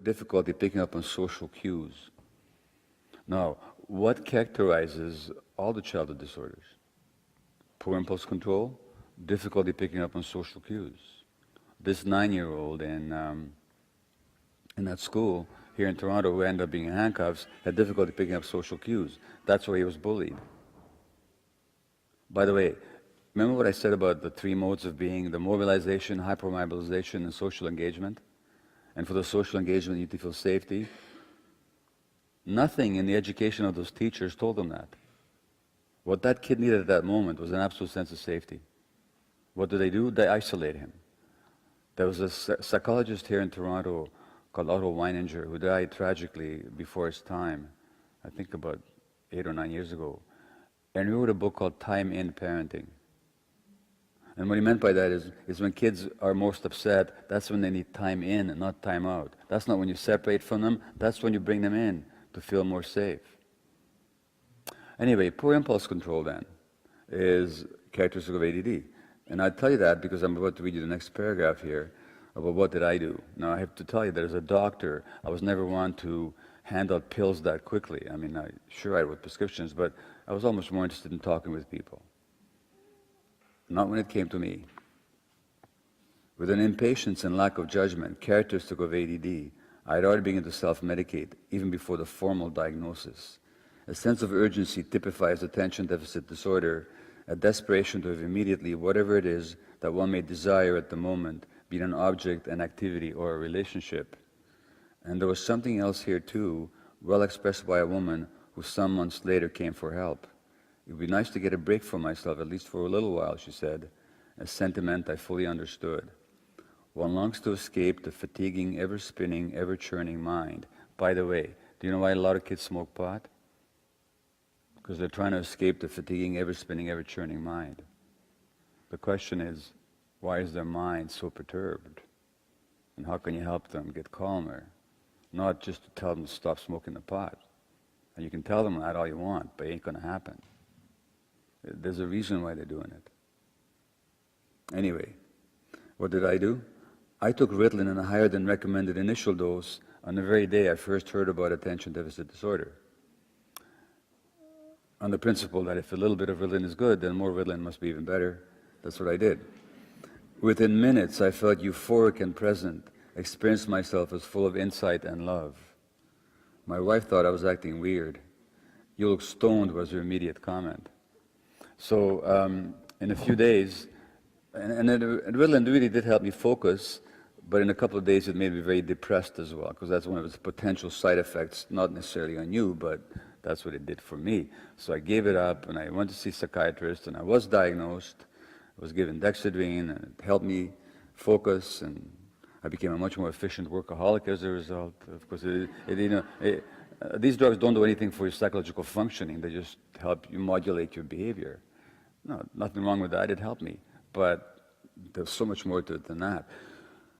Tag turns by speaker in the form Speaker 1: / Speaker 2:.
Speaker 1: difficulty picking up on social cues. Now, what characterizes all the childhood disorders? Poor impulse control, difficulty picking up on social cues. This 9-year-old in that school here in Toronto who ended up being in handcuffs had difficulty picking up social cues. That's why he was bullied. By the way, remember what I said about the 3 modes of being, the mobilization, hypermobilization, and social engagement? And for the social engagement, you need to feel safety. Nothing in the education of those teachers told them that. What that kid needed at that moment was an absolute sense of safety. What do? They isolate him. There was a psychologist here in Toronto called Otto Weininger who died tragically before his time, I think about 8 or 9 years ago. And he wrote a book called Time in Parenting. And what he meant by that is when kids are most upset, that's when they need time in and not time out. That's not when you separate from them, that's when you bring them in to feel more safe. Anyway, poor impulse control then is characteristic of ADD. And I tell you that because I'm about to read you the next paragraph here about what did I do. Now I have to tell you that as a doctor, I was never one to hand out pills that quickly. I mean, sure I wrote prescriptions, but I was almost more interested in talking with people. Not when it came to me. With an impatience and lack of judgment characteristic of ADD, I had already begun to self-medicate, even before the formal diagnosis. A sense of urgency typifies attention deficit disorder, a desperation to have immediately whatever it is that one may desire at the moment, be it an object, an activity, or a relationship. And there was something else here too, well expressed by a woman who some months later came for help. It would be nice to get a break from myself, at least for a little while, she said, a sentiment I fully understood. One longs to escape the fatiguing, ever-spinning, ever-churning mind. By the way, do you know why a lot of kids smoke pot? Because they're trying to escape the fatiguing, ever-spinning, ever-churning mind. The question is, why is their mind so perturbed? And how can you help them get calmer? Not just to tell them to stop smoking the pot. And you can tell them that all you want, but it ain't going to happen. There's a reason why they're doing it. Anyway, what did I do? I took Ritalin in a higher than recommended initial dose on the very day I first heard about attention deficit disorder. On the principle that if a little bit of Ritalin is good, then more Ritalin must be even better. That's what I did. Within minutes, I felt euphoric and present, experienced myself as full of insight and love. My wife thought I was acting weird. "You look stoned," was her immediate comment. So in a few days, and Ritalin really did help me focus, but in a couple of days it made me very depressed as well, because that's one of its potential side effects, not necessarily on you, but that's what it did for me. So I gave it up, and I went to see a psychiatrist, and I was diagnosed. I was given Dexedrine, and it helped me focus, and I became a much more efficient workaholic as a result. Of course, these drugs don't do anything for your psychological functioning. They just help you modulate your behavior. No, nothing wrong with that. It helped me. But there's so much more to it than that.